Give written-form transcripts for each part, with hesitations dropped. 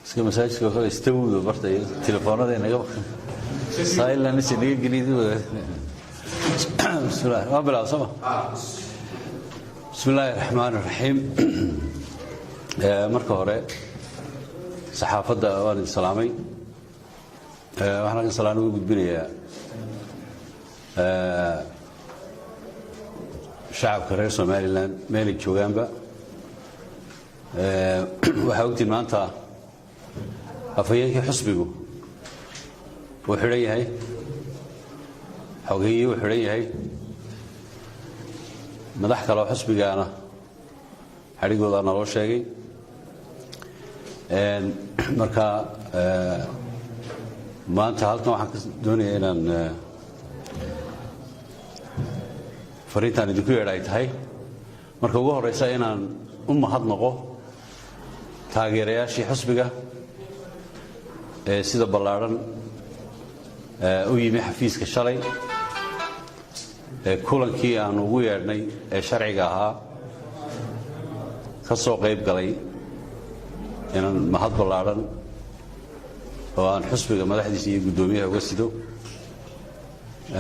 iska masaajidka kale istawdo bartay telefoonada inaga silent isniga gelido bismillah wa bilaa sama bismillahir rahmanir rahim marka hore saxaafadda waan salaamay waxaan salaam ugu gudbinayaa shacabka reer Somaliland meel ay joogaanba waxa ogtiin maanta afayeenkii xusbigu wuxuu xiran yahay xogeeyay wuxuu xiran yahay madax kale oo xusbigaana xarigooda naloo sheegay marka maanta halkan waxaan ka doonayaa inaan fariintan idinku yeedhay tahay marka ugu horeysa inaan u mahadnaqo taageerayaashii xusbiga sida ballaaran u yimi xafiiska shalay kulankii aan ugu yeedhnay ee sharciga ahaa ka soo qayb galay inaan mahad ballaaran oo aan xusbiga madaxdiisa iyo guddoomiyaha uga sido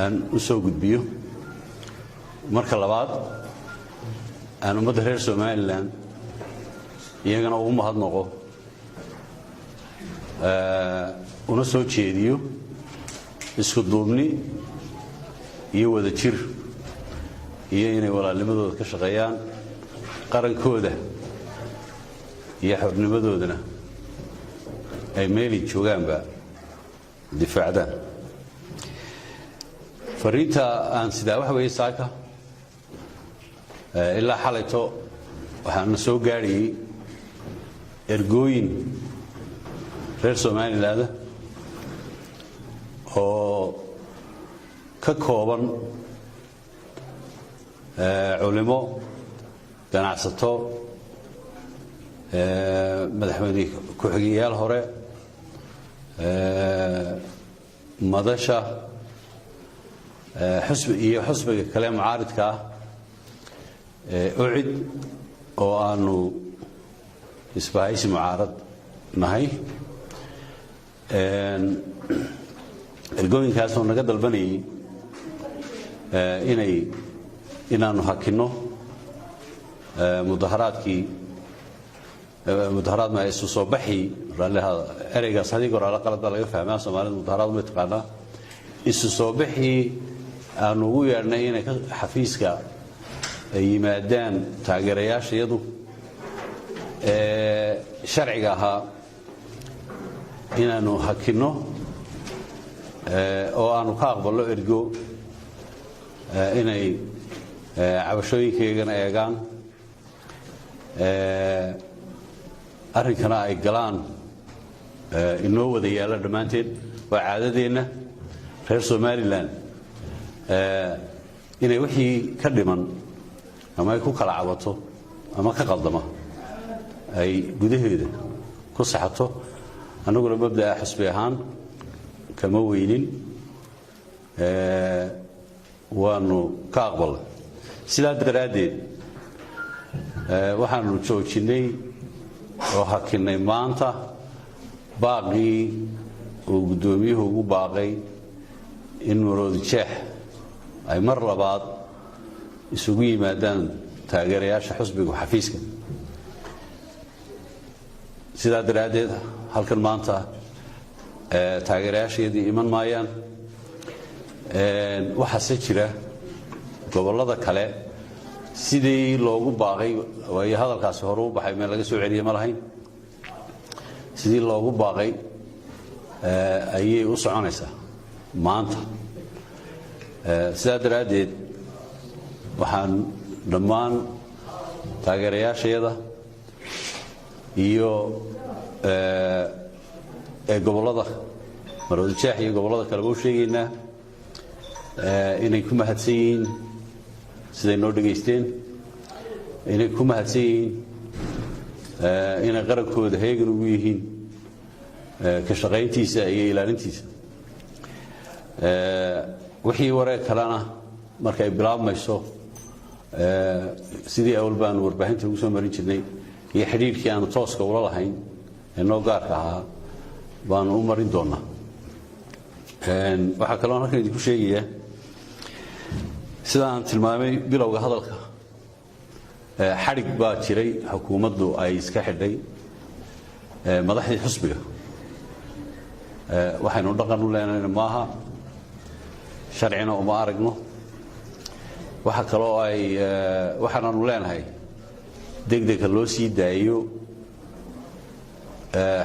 aan u soo gudbiyo marka labaad aan ummadda reer Somaliland iyagana ugu mahadnaqo una soo jeediyo isku duubni iyo wada jir iyo inay walaalnimadooda ka shaqeeyaan qarankooda iyo xornimadoodana ay meeli joogaanba difaacdaan fariinta aan sidaa wax weeye saaka ilaa xalayto waxaan soo gaariyay ergooyin reer Somaliland oo ka kooban culimo ganacsato madaxweyne ku-xigeenyaal hore madasha xusbiga kale mucaaridka ah ucid oo aanu isbahaysi mucaarad nahay ergooyinkaas oo naga dalbanayay inaanu hakinno mudaharaad ma isu soo baxi ereygaas haddii goraalo qalad baa laga fahmaa soomaalida mudaharaad ma taqaanaa isu soo baxi aanu ugu yeedhnay inay xafiiska ay yimaadaan taageerayaashayadu sharciga ahaa inaanu hakinno oo aanu ka aqbalno ergo inay cabashooyinkaygana eegaan arrinkana ay galaan inoo wada yaalla dhammaanteed waa caadadeenna reer Somaliland inay wixii ka dhiman ama ay ku kala cabato ama ka qaldama ay gudaheeda ku saxato annaguna mabda'a xusbi ahaan kama weynin waanu ka aqbalnay sidaa daraaddeed waxaanu joojinnay oo hakinnay maanta baaqii uu guddoomiyuhu ugu baaqay in maroodi jeex ay mar labaad isugu yimaadaan taageerayaasha xusbiga xafiiska sidaa daraaddeed halkan maanta taageerayaashayadii iman maayaan waxaase jira gobollada kale sidii loogu baaqay waayo hadalkaasi hore u baxay meel laga soo celiye ma lahayn sidii loogu baaqay ayay u soconaysaa maanta sidaa daraaddeed waxaan dhammaan taageerayaashayada iyo gobollada maroodi jeex iyo gobollada kaleba u sheegaynaa inay ku mahadsan yihiin siday noo dhegaysteen inay ku mahadsan yihiin inay qarankooda heegan ugu yihiin ka shaqayntiisa iyo ilaalintiisa wixii wareeg kalena markay bilaabmayso sidii awal baan warbaahinta ugu soo marin jirnay iyo xidhiidhkii aanu tooska ula lahayn inoo gaarka ahaa baanu u marin doonaa waxaa kaloo halkan idinku sheegayaa sida aan tilmaamay bilowga hadalka xadhig baa jiray xukuumaddu ay iska xidhay madaxdii xusbiga waxaynu dhaqan u leenahay maaha sharcina uma aragno waxa kaloo ay waxaanaanu leenahay degdega loo sii daayo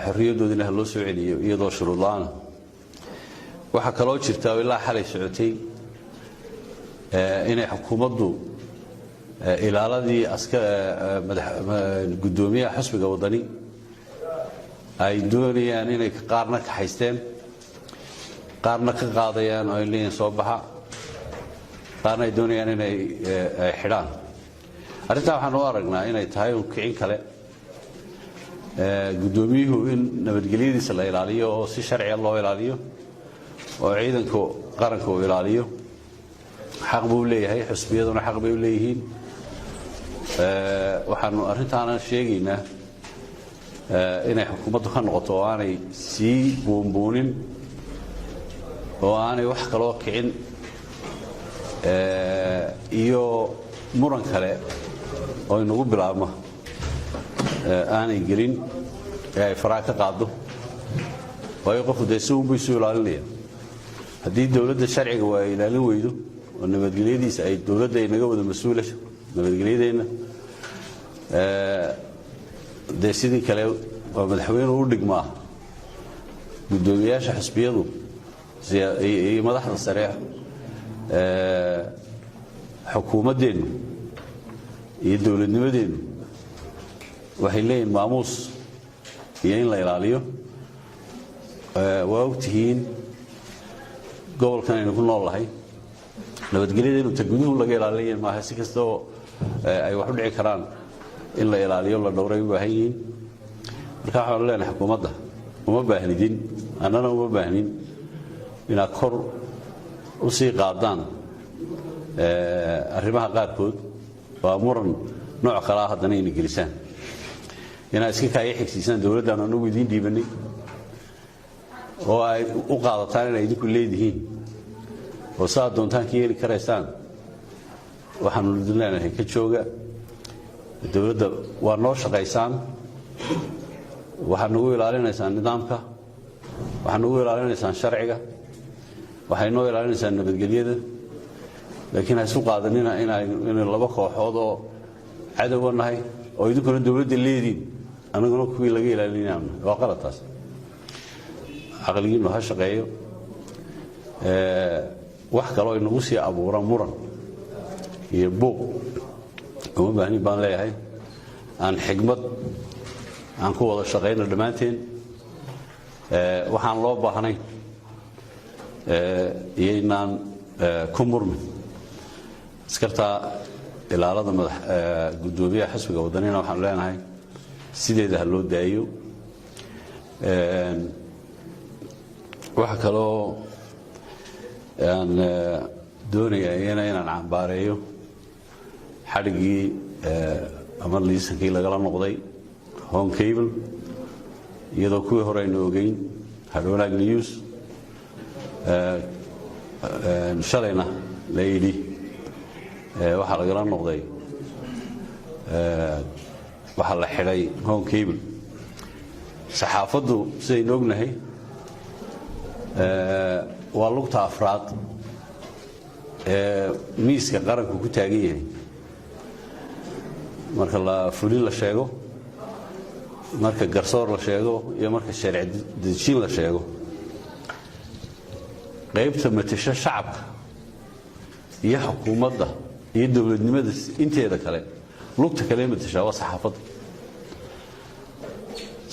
xorriyaddoodina ha loo soo celiyo iyadoo shuruud la'aana waxaa kaloo jirta oo ilaa xalay socotay inay xukuumaddu ilaaladii guddoomiyaha xusbiga waddani ay doonayaan inay qaarna ka haysteen qaarna ka qaadayaan oo ay leeyihiin soo baxa qaarna ay doonayaan inay xidhaan arrintaa waxaan u aragnaa inay tahay un kicin kale guddoomiyuhu in nabadgelyadiisa la ilaaliyo oo si sharciga loo ilaaliyo oo ciidanka qaranka uu ilaaliyo xaq buu leeyahay xusbiyaduna xaq bay u leeyihiin waxaanu arrintaana sheegaynaa inay xukuumaddu ka noqoto oo aanay sii buunbuunin oo aanay wax kaloo kicin iyo muran kale oo inagu bilaabma aanay gelin ee ay faraa ka qaaddo waayo qofku dee si unbuu isu ilaalinaya haddii dowladda sharciga waa ay ilaalin weydo oo nabadgelyadiisa ay dowladda ay naga wada mas-uula nabadgelyadeenna dee sidii kale waa madaxweynuhu u dhigmaa guddoomiyaasha xusbiyadu iyo madaxda sare xukuumaddeennu iyo dowladnimadeennu waxay leeyihin maamuus iyo in la ilaaliyo waa ogtihiin gobolkan aynu ku nool lahay nabadgelyadeennu ta guduhu laga ilaalinayan maaha si kastaoo ay wax u dhici karaan in la ilaaliyo la dhowray u baahan yihiin marka waxaanu leenahay xukuumadda uma baahnidin annana uma baahnin inaad kor u sii qaadaan arrimaha qaarkood waa muran nooc kalaa haddana ina gelisaan inaad iska kaaya xigsiisaan dowladdaanu anagu idiin dhiibannay oo ay u qaadataan inay idinku leedihiin oo saaad doontaan ka yeeli karaysaan waxaanu idin leenahay ka jooga dowladda waa noo shaqaysaan waxaad nagu ilaalinaysaan nidaamka waxaad nagu ilaalinaysaan sharciga waxay noo ilaalinaysaan nabadgelyada laakiin ha isu qaadanina inaynu laba kooxood oo cadowga nahay oo idinkuna dowladda leediin annaguna kuwii laga ilaalinayaan waa qalataas caqligiinnu ha shaqeeyo wax kaloo inagu sii abuura muran iyo buuq uma baahnin baan leeyahay aan xigmad aan ku wada shaqayno dhammaanteen waxaan loo baahnayn iyoynaan ku murmin askartaa ilaalada guddoomiyaha xisbiga waddanina waxaanu leenahay sideeda ha loo daayo waxa kaloo aan doonayaa iyana inaan cambaareeyo xadhiggii ama liisankii lagala noqday home cable iyadoo kuwii hore aynu ogeyn hadhownaag news shalayna la yidhi waxaa lagala noqday waxaa la xidhay home cable saxaafaddu sidaynu ognahay waa lugta afraad ee miiska qaranku ku taagan yahay marka la fulin la sheego marka garsoor la sheego iyo marka sharci dejin la sheego qaybta matasho shacabka iyo xukuumadda iyo dowladnimada inteeda kale lugta kale matashaa waa saxaafadda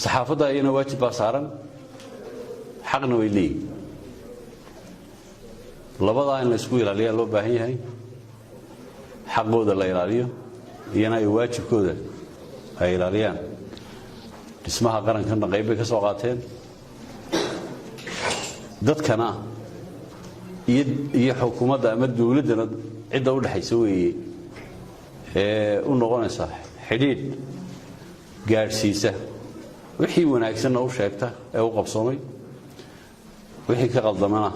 saxaafadda ayana waajib baa saaran xaqna way leeyihin labadaa in la isku ilaaliyaa loo baahan yahay xaqooda la ilaaliyo iyana ay waajibkooda ay ilaaliyaan dhismaha qarankana qayb bay ka soo qaateen dadkana iyo xukuumadda ama dowladdana cidda u dhaxaysa weeye ee u noqonaysa xidhiidh gaadhsiisa wixii wanaagsanna u sheegta ee u qabsoomay wixii ka qaldamana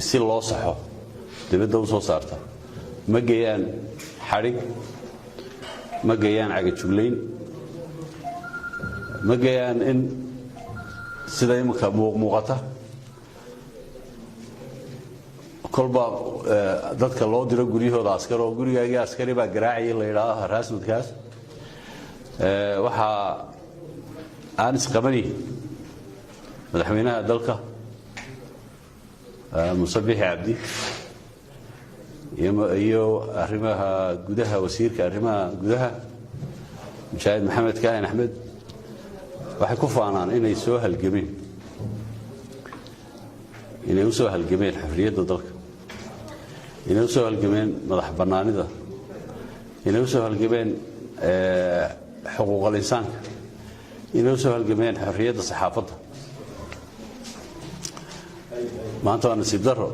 si loo saxo dibadda u soo saarta ma geeyaan xadhig ma geeyaan cagajuglayn ma geeyaan in sida imika muuqata kolba dadka loo diro guryahooda askar oo gurigaagii askari baa garaacaya la yidhaahdo haraasmadkaas waxaa aan isqabani madaxweynaha dalka Muuse Biixi Cabdi iyo arrimaha gudaha wasiirka arrimaha gudaha Mujaahid Maxamed Kaahin Axmed waxay ku faanaan inay soo halgameen inay u soo halgameen xorriyadda dalka inay u soo halgameen madax bannaanida inay u soo halgameen xuquuqul insaanka inay u soo halgameen xorriyadda saxaafadda maanta waa nasiib darro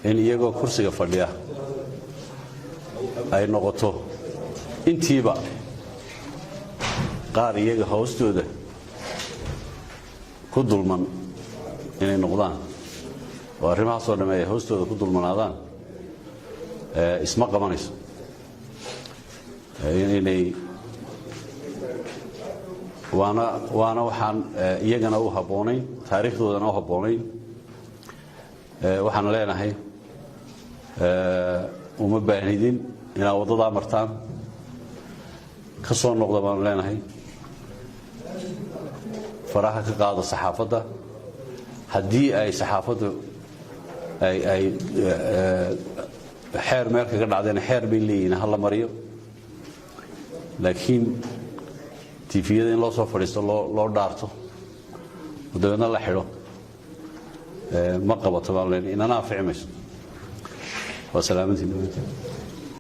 in iyagoo kursiga fadhiya ay noqoto intiiba qaar iyaga hoostooda ku dulman inay noqdaan oo arrimahaasoo dhamme ay hoostooda ku dulmanaadaan isma qabanayso inay waana waxaan iyagana u habboonayn taariikhdoodana u habboonayn waxaan leenahay uma baahnidin inaad waddadaa martaan ka soo noqda baan leenahay faraha ka qaada saxaafadda haddii ay saxaafaddu ay xeer meel kaga dhacdeen xeer bay leeyihiin ha la mariyo laakiin tifiyada in loo soo fadhiisto loo dhaarto oo dabeedna la xidho ma qabato baan leenahay inana anfici mayso waa salaamantiin